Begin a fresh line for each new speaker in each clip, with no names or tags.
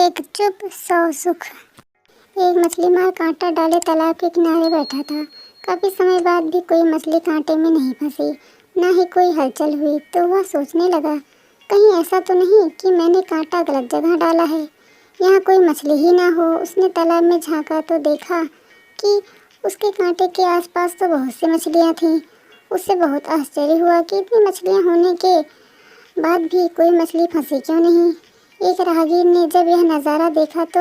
एक चुप सौ सुख। एक मछली मार कांटा डाले तालाब के किनारे बैठा था। काफी समय बाद भी कोई मछली कांटे में नहीं फंसी, ना ही कोई हलचल हुई। तो वह सोचने लगा, कहीं ऐसा तो नहीं कि मैंने कांटा गलत जगह डाला है, यहाँ कोई मछली ही ना हो। उसने तालाब में झांका तो देखा कि उसके कांटे के आसपास तो बहुत सी मछलियाँ थीं। उससे बहुत आश्चर्य हुआ कि इतनी मछलियाँ होने के बाद भी कोई मछली फंसी क्यों नहीं। एक राहगीर ने जब यह नज़ारा देखा तो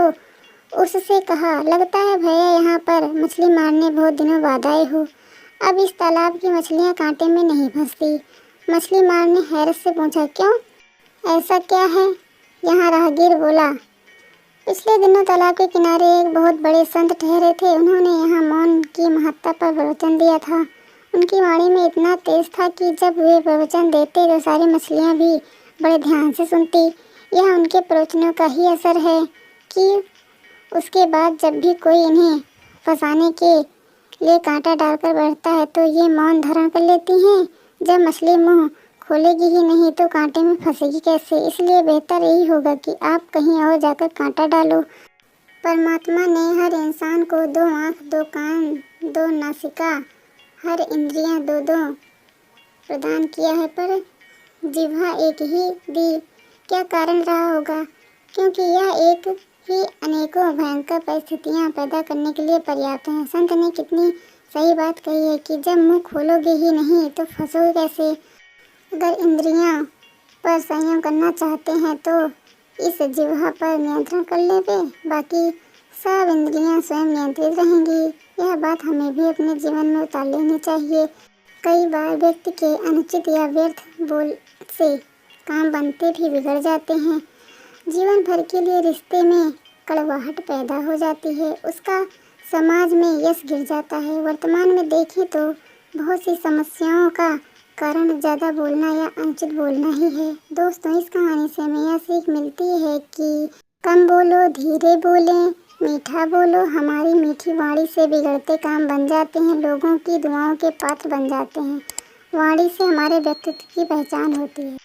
उससे कहा, लगता है भैया यहाँ पर मछली मारने बहुत दिनों बाद आए हो। अब इस तालाब की मछलियाँ कांटे में नहीं फंसती। मछली मारने हैरत से पूछा, क्यों, ऐसा क्या है? यहाँ राहगीर बोला, पिछले दिनों तालाब के किनारे एक बहुत बड़े संत ठहरे थे। उन्होंने यहाँ मौन की महत्ता पर प्रवचन दिया था। उनकी वाणी में इतना तेज था कि जब वे प्रवचन देते तो सारी मछलियाँ भी बड़े ध्यान से सुनती। यह उनके प्रवचनों का ही असर है कि उसके बाद जब भी कोई इन्हें फंसाने के लिए कांटा डालकर बैठता है तो ये मौन धारण कर लेती हैं। जब मछली मुंह खोलेगी ही नहीं तो कांटे में फंसेगी कैसे? इसलिए बेहतर यही होगा कि आप कहीं और जाकर कांटा डालो। परमात्मा ने हर इंसान को 2 आँख, 2 कान, 2 नासिका, हर इंद्रियां 2-2 प्रदान किया है, पर जिह्वा एक ही दी। क्या कारण रहा होगा? क्योंकि यह एक ही अनेकों भयंकर परिस्थितियां पैदा करने के लिए पर्याप्त है। संत ने कितनी सही बात कही है कि जब मुंह खोलोगे ही नहीं तो फंसोगे कैसे? अगर इंद्रियां पर संयम करना चाहते हैं तो इस जिह्वा पर नियंत्रण कर लेंगे, बाकी सब इंद्रियां स्वयं नियंत्रित रहेंगी। यह बात हमें भी अपने जीवन में उतार लेनी चाहिए। कई बार व्यक्ति के अनुचित या व्यर्थ बोल से काम बनते भी बिगड़ जाते हैं। जीवन भर के लिए रिश्ते में कड़वाहट पैदा हो जाती है, उसका समाज में यश गिर जाता है। वर्तमान में देखें तो बहुत सी समस्याओं का कारण ज़्यादा बोलना या अनुचित बोलना ही है। दोस्तों, इस कहानी से हमें यह सीख मिलती है कि कम बोलो, धीरे बोलें, मीठा बोलो। हमारी मीठी वाणी से बिगड़ते काम बन जाते हैं, लोगों की दुआओं के पात्र बन जाते हैं। वाणी से हमारे व्यक्तित्व की पहचान होती है।